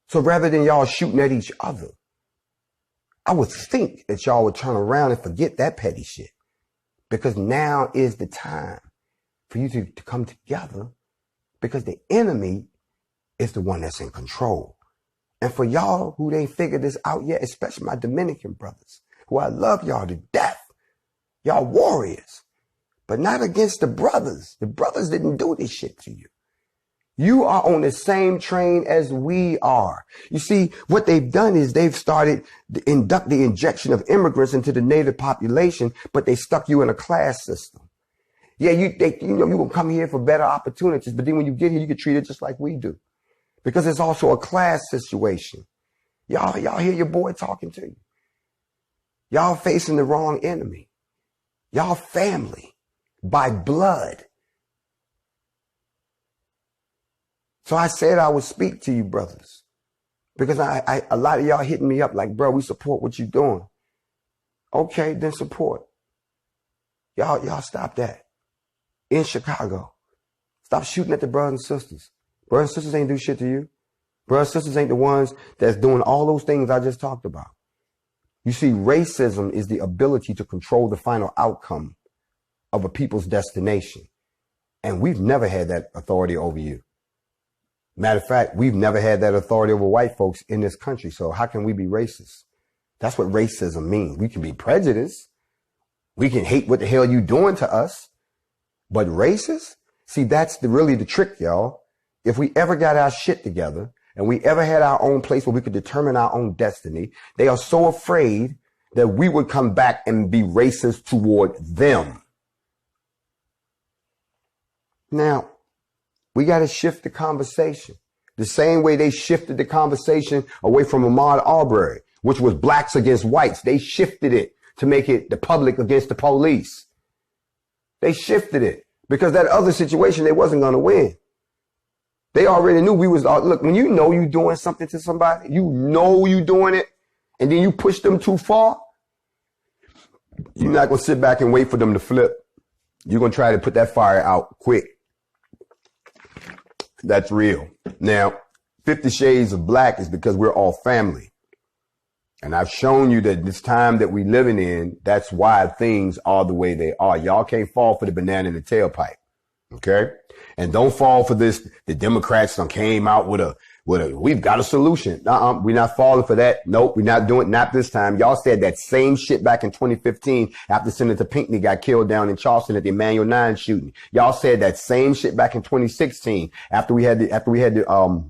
So rather than y'all shooting at each other, I would think that y'all would turn around and forget that petty shit. Because now is the time for you to come together, because the enemy is the one that's in control. And for y'all who ain't figured this out yet, especially my Dominican brothers, who I love y'all to death, y'all warriors, but not against the brothers. The brothers didn't do this shit to you. You are on the same train as we are. You see, what they've done is they've started the injection of immigrants into the native population, but they stuck you in a class system. Yeah, you will come here for better opportunities, but then when you get here, you get treated just like we do. Because it's also a class situation. Y'all hear your boy talking to you. Y'all facing the wrong enemy. Y'all family by blood. So I said I would speak to you, brothers, because a lot of y'all hitting me up like, bro, we support what you're doing. Okay, then support. Y'all stop that. In Chicago, stop shooting at the brothers and sisters. Brothers and sisters ain't do shit to you. Brothers and sisters ain't the ones that's doing all those things I just talked about. You see, racism is the ability to control the final outcome of a people's destination. And we've never had that authority over you. Matter of fact, we've never had that authority over white folks in this country. So how can we be racist? That's what racism means. We can be prejudiced. We can hate what the hell you doing to us. But racist? See, that's really the trick, y'all. If we ever got our shit together and we ever had our own place where we could determine our own destiny, they are so afraid that we would come back and be racist toward them. Now, we got to shift the conversation. The same way they shifted the conversation away from Ahmaud Arbery, which was blacks against whites. They shifted it to make it the public against the police. They shifted it because that other situation, they wasn't going to win. They already knew we was, look, when you know you doing something to somebody, you know you doing it, and then you push them too far, you're not going to sit back and wait for them to flip. You're going to try to put that fire out quick. That's real. Now, 50 Shades of Black is because we're all family. And I've shown you that this time that we're living in, that's why things are the way they are. Y'all can't fall for the banana in the tailpipe. Okay? And don't fall for this. The Democrats came out with a, we've got a solution. We're not falling for that. Nope, we're not doing it. Not this time. Y'all said that same shit back in 2015 after Senator Pinckney got killed down in Charleston at the Emmanuel 9 shooting. Y'all said that same shit back in 2016 after we had the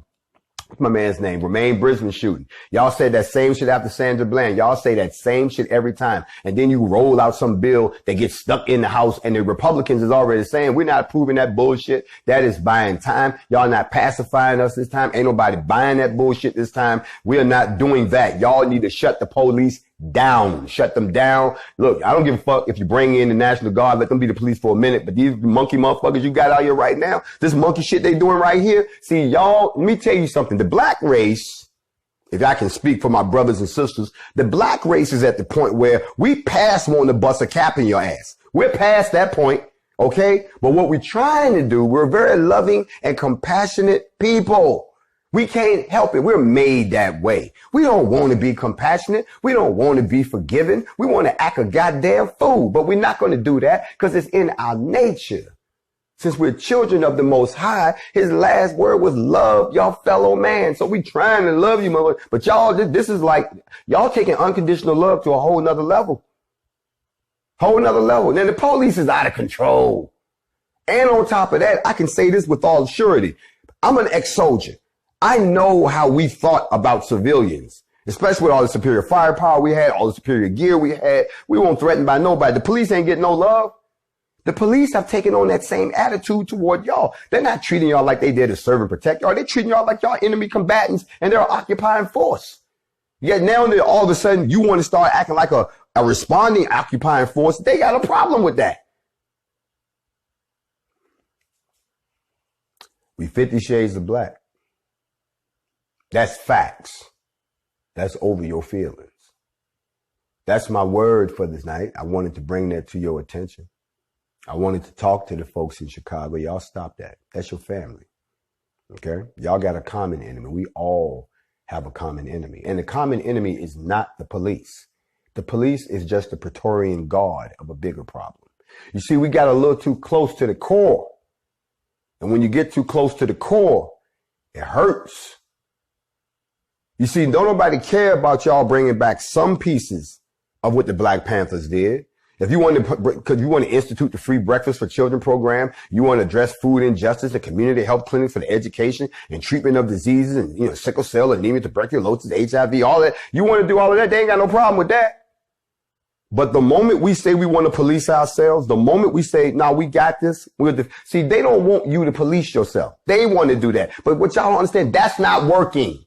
what's my man's name? Romaine Brisbane shooting. Y'all said that same shit after Sandra Bland. Y'all say that same shit every time. And then you roll out some bill that gets stuck in the House and the Republicans is already saying, we're not approving that bullshit. That is buying time. Y'all not pacifying us this time. Ain't nobody buying that bullshit this time. We are not doing that. Y'all need to shut the police down. Shut them down. Look, I don't give a fuck if you bring in the National Guard, let them be the police for a minute. But these monkey motherfuckers you got out here right now, this monkey shit they doing right here. See, y'all, let me tell you something. The black race, if I can speak for my brothers and sisters, the black race is at the point where we past wanting to bust a cap in your ass. We're past that point. Okay. But what we're trying to do, we're very loving and compassionate people. We can't help it. We're made that way. We don't want to be compassionate. We don't want to be forgiving. We want to act a goddamn fool, but we're not going to do that because it's in our nature. Since we're children of the Most High, his last word was love your fellow man. So we trying to love you, mother. But y'all, this is like, y'all taking unconditional love to a whole nother level. Whole nother level. Then the police is out of control. And on top of that, I can say this with all surety. I'm an ex-soldier. I know how we thought about civilians, especially with all the superior firepower we had, all the superior gear we had. We weren't threatened by nobody. The police ain't getting no love. The police have taken on that same attitude toward y'all. They're not treating y'all like they did to serve and protect y'all. They're treating y'all like y'all enemy combatants and they're an occupying force. Yet now that all of a sudden you want to start acting like a responding occupying force, they got a problem with that. We 50 shades of black. That's facts. That's over your feelings. That's my word for this night. I wanted to bring that to your attention. I wanted to talk to the folks in Chicago. Y'all stop that. That's your family. Okay? Y'all got a common enemy. We all have a common enemy. And the common enemy is not the police. The police is just the Praetorian Guard of a bigger problem. You see, we got a little too close to the core. And when you get too close to the core, it hurts. You see, don't nobody care about y'all bringing back some pieces of what the Black Panthers did. If you want to, because you want to institute the free breakfast for children program, you want to address food injustice, the community health clinics for the education and treatment of diseases and, sickle cell, anemia, tuberculosis, HIV, all that. You want to do all of that. They ain't got no problem with that. But the moment we say we want to police ourselves, the moment we say, no, we got this. See, they don't want you to police yourself. They want to do that. But what y'all don't understand, that's not working.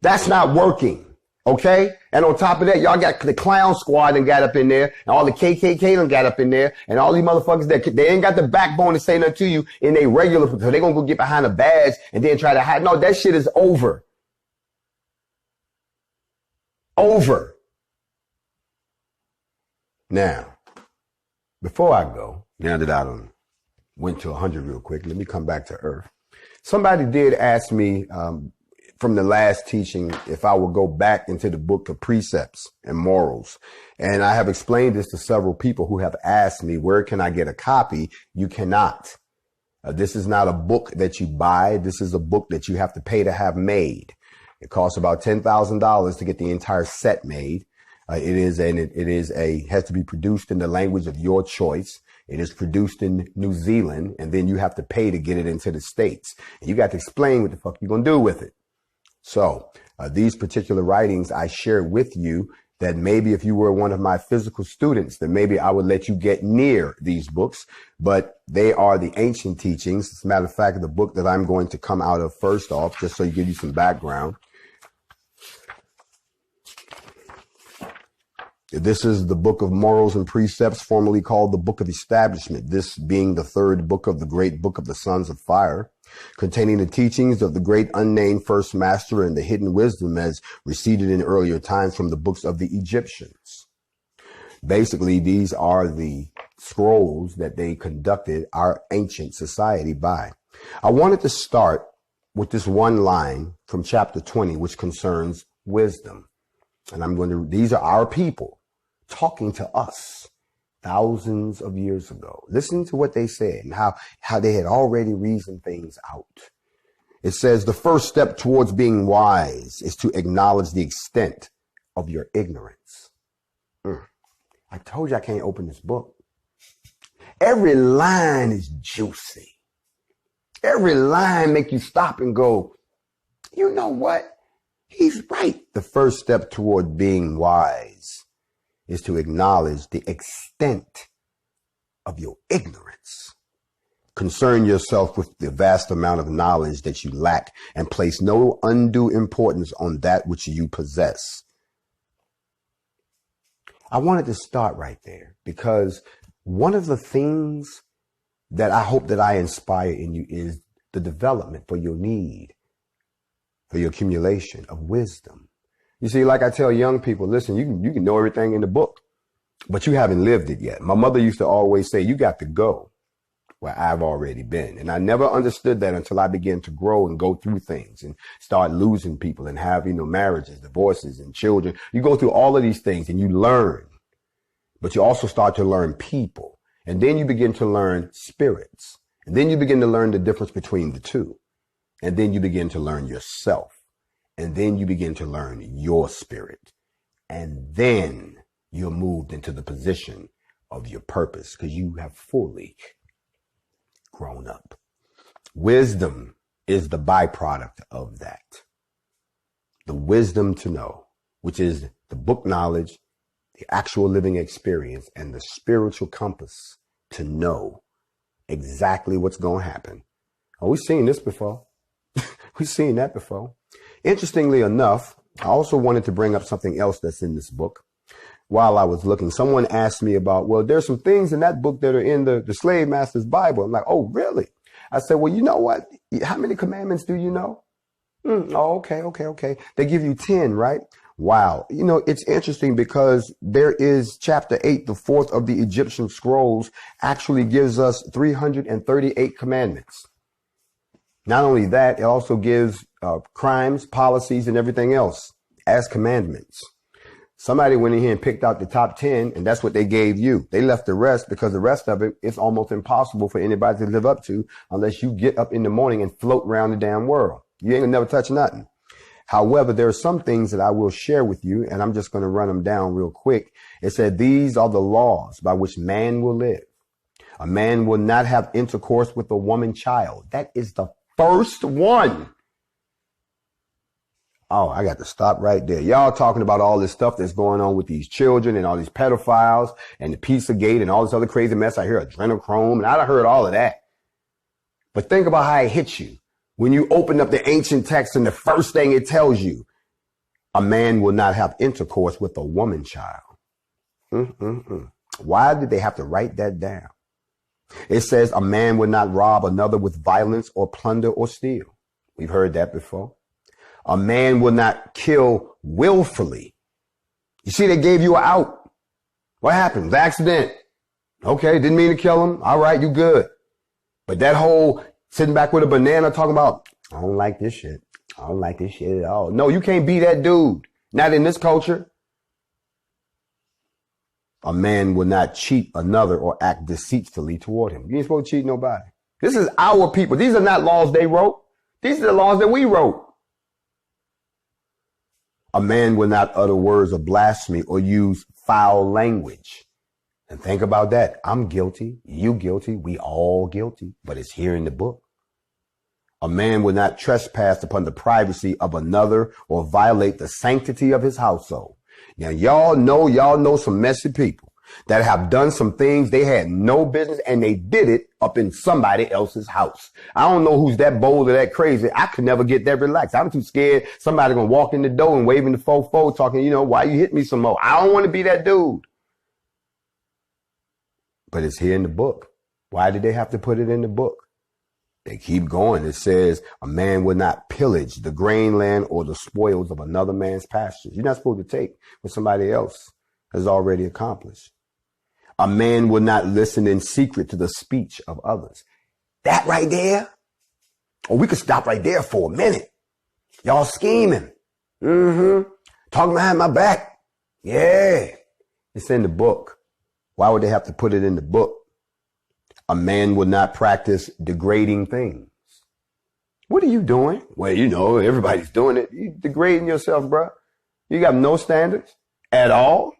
That's not working. Okay? And on top of that, y'all got the clown squad and got up in there, and all the KKK done got up in there, and all these motherfuckers that they ain't got the backbone to say nothing to you in a regular, so they gonna go get behind a badge and then try to hide. No, that shit is over. Over. Now, before I go, now that I done went to 100 real quick, let me come back to earth. Somebody did ask me, from the last teaching, if I would go back into the book of precepts and morals. And I have explained this to several people who have asked me, where can I get a copy? You cannot. This is not a book that you buy. This is a book that you have to pay to have made. It costs about $10,000 to get the entire set made. It has to be produced in the language of your choice. It is produced in New Zealand, and then you have to pay to get it into the States. And you got to explain what the fuck you're going to do with it. So these particular writings I shared with you that maybe if you were one of my physical students, then maybe I would let you get near these books, but they are the ancient teachings. As a matter of fact, the book that I'm going to come out of first off, just so you give you some background. This is the Book of Morals and Precepts, formerly called the Book of Establishment, this being the third book of the great Book of the Sons of Fire, containing the teachings of the great unnamed first master and the hidden wisdom as receded in earlier times from the books of the Egyptians. Basically, these are the scrolls that they conducted our ancient society by. I wanted to start with this one line from chapter 20, which concerns wisdom. And these are our people talking to us thousands of years ago. Listen to what they said and how they had already reasoned things out. It says the first step towards being wise is to acknowledge the extent of your ignorance. I told you I can't open this book. Every line is juicy. Every line make you stop and go, you know what? He's right. The first step toward being wise is to acknowledge the extent of your ignorance. Concern yourself with the vast amount of knowledge that you lack and place no undue importance on that which you possess. I wanted to start right there because one of the things that I hope that I inspire in you is the development for your need, for your accumulation of wisdom. You see, like I tell young people, listen, you can know everything in the book, but you haven't lived it yet. My mother used to always say, you got to go where I've already been. And I never understood that until I began to grow and go through things and start losing people and have, marriages, divorces and children. You go through all of these things and you learn, but you also start to learn people. And then you begin to learn spirits. And then you begin to learn the difference between the two. And then you begin to learn yourself. And then you begin to learn your spirit. And then you're moved into the position of your purpose because you have fully grown up. Wisdom is the byproduct of that. The wisdom to know, which is the book knowledge, the actual living experience, and the spiritual compass to know exactly what's going to happen. Oh, we've seen this before. We've seen that before. Interestingly enough, I also wanted to bring up something else that's in this book. While I was looking, someone asked me about, well, there's some things in that book that are in the slave master's Bible. I'm like, oh, really? I said, well, you know what? How many commandments do you know? Oh, okay. They give you 10, right? Wow. You know, it's interesting because there is chapter 8, the fourth of the Egyptian scrolls, actually gives us 338 commandments. Not only that, it also gives crimes, policies, and everything else as commandments. Somebody went in here and picked out the top 10, and that's what they gave you. They left the rest because the rest of it is almost impossible for anybody to live up to unless you get up in the morning and float around the damn world. You ain't gonna never touch nothing. However, there are some things that I will share with you, and I'm just going to run them down real quick. It said, these are the laws by which man will live. A man will not have intercourse with a woman child. That is the first one. Oh, I got to stop right there. Y'all talking about all this stuff that's going on with these children and all these pedophiles and the Pizzagate and all this other crazy mess. I hear adrenochrome, and I heard all of that. But think about how it hits you. When you open up the ancient text and the first thing it tells you, a man will not have intercourse with a woman child. Why did they have to write that down? It says a man will not rob another with violence or plunder or steal. We've heard that before. A man will not kill willfully. You see, they gave you an out. What happened? It was an accident. Okay, didn't mean to kill him. All right, you good. But that whole sitting back with a banana talking about, I don't like this shit. I don't like this shit at all. No, you can't be that dude. Not in this culture. A man will not cheat another or act deceitfully toward him. You ain't supposed to cheat nobody. This is our people. These are not laws they wrote. These are the laws that we wrote. A man will not utter words of blasphemy or use foul language. And think about that. I'm guilty. You guilty. We all guilty. But it's here in the book. A man will not trespass upon the privacy of another or violate the sanctity of his household. Now, y'all know some messy people that have done some things they had no business, and they did it up in somebody else's house. I don't know who's that bold or that crazy. I could never get that relaxed. I'm too scared somebody gonna walk in the door and waving the fofo talking, why you hit me some more? I don't want to be that dude. But it's here in the book. Why did they have to put it in the book? They keep going. It says a man will not pillage the grain land or the spoils of another man's pastures. You're not supposed to take what somebody else has already accomplished. A man will not listen in secret to the speech of others. That right there. Or we could stop right there for a minute. Y'all scheming. Talking behind my back. Yeah. It's in the book. Why would they have to put it in the book? A man will not practice degrading things. What are you doing? Well, everybody's doing it. You degrading yourself, bro. You got no standards at all.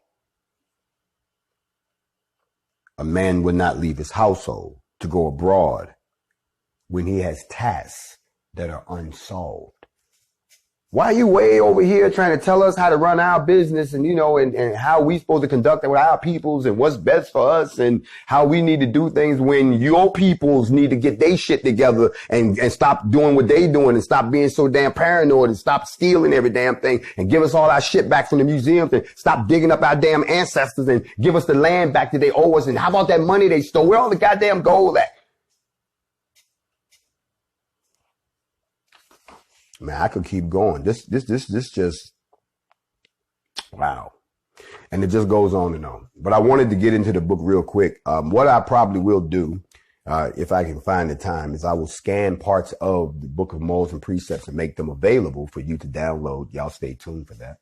A man will not leave his household to go abroad when he has tasks that are unsolved. Why are you way over here trying to tell us how to run our business and, and how we supposed to conduct it with our peoples and what's best for us and how we need to do things when your peoples need to get their shit together and stop doing what they doing and stop being so damn paranoid and stop stealing every damn thing and give us all our shit back from the museums and stop digging up our damn ancestors and give us the land back that they owe us. And how about that money they stole? Where all the goddamn gold at? Man, I could keep going. This just, wow. And it just goes on and on. But I wanted to get into the book real quick. What I probably will do, if I can find the time, is I will scan parts of the Book of Morals and Precepts and make them available for you to download. Y'all stay tuned for that.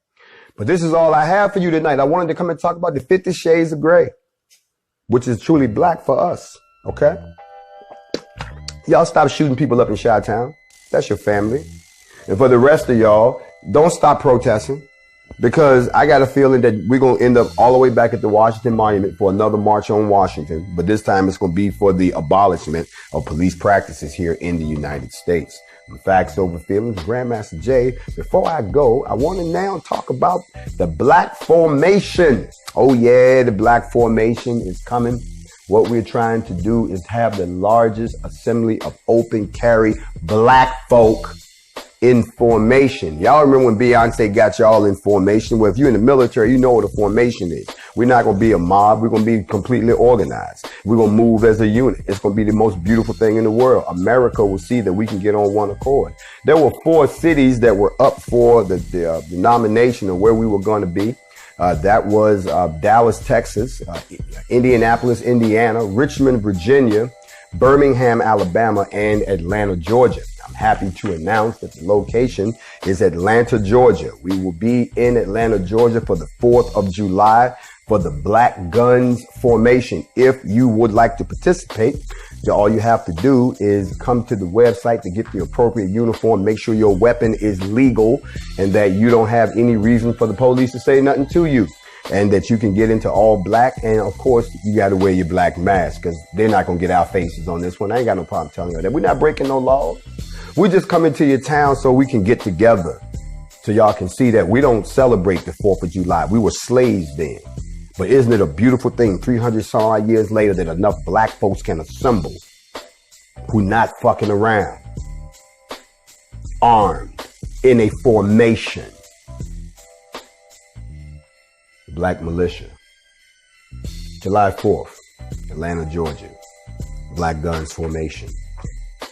But this is all I have for you tonight. I wanted to come and talk about the 50 Shades of Grey, which is truly black for us. Okay? Y'all stop shooting people up in Chi-Town. That's your family. And for the rest of y'all, don't stop protesting, because I got a feeling that we're going to end up all the way back at the Washington Monument for another March on Washington. But this time it's going to be for the abolishment of police practices here in the United States. Facts over feelings, Grandmaster Jay. Before I go, I want to now talk about the Black Formation. Oh yeah, the Black Formation is coming. What we're trying to do is have the largest assembly of open carry black folk in formation. Y'all remember when Beyonce got y'all in formation? Well, if you're in the military, you know what a formation is. We're not going to be a mob. We're going to be completely organized. We're going to move as a unit. It's going to be the most beautiful thing in the world. America will see that we can get on one accord. There were 4 cities that were up for the nomination of where we were going to be. That was Dallas, Texas, Indianapolis, Indiana, Richmond, Virginia, Birmingham, Alabama, and Atlanta, Georgia. I'm happy to announce that the location is Atlanta, Georgia. We will be in Atlanta, Georgia for the 4th of July for the Black Guns Formation. If you would like to participate, all you have to do is come to the website to get the appropriate uniform, make sure your weapon is legal and that you don't have any reason for the police to say nothing to you, and that you can get into all black. And of course, you got to wear your black mask because they're not going to get our faces on this one. I ain't got no problem telling you that. We're not breaking no laws. We just come into your town so we can get together, so y'all can see that we don't celebrate the 4th of July. We were slaves then. But isn't it a beautiful thing 300 some odd years later that enough black folks can assemble who not fucking around, armed, in a formation? Black militia. July 4th, Atlanta, Georgia. Black Guns Formation.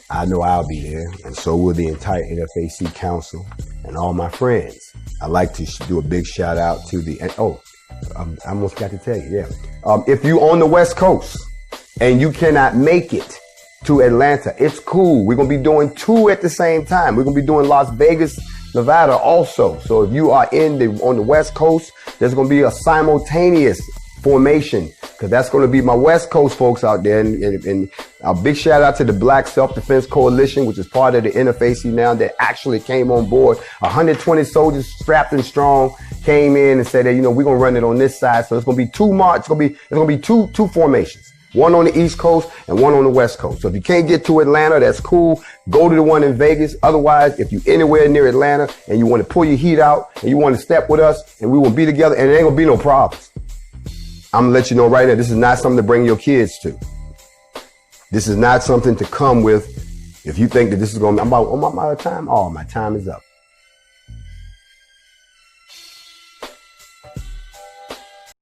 I know I'll be there, and so will the entire NFAC Council and all my friends. I'd like to do a big shout out to the, I almost got to tell you, yeah. If you on the West Coast and you cannot make it to Atlanta, it's cool. We're going to be doing 2 at the same time. We're going to be doing Las Vegas, Nevada also. So if you are on the West Coast, there's going to be a simultaneous formation, because that's going to be my West Coast folks out there. And a big shout out to the Black Self-Defense Coalition, which is part of the NFAC now, that actually came on board. 120 soldiers strapped and strong came in and said that, we're going to run it on this side. So it's going to be 2 march. It's going to be two formations. One on the East Coast and one on the West Coast. So if you can't get to Atlanta, that's cool. Go to the one in Vegas. Otherwise, if you're anywhere near Atlanta and you want to pull your heat out and you want to step with us and we will be together, and there ain't going to be no problems. I'm going to let you know right now, this is not something to bring your kids to. This is not something to come with if you think that this is going to be, I'm out of time. Oh, my time is up.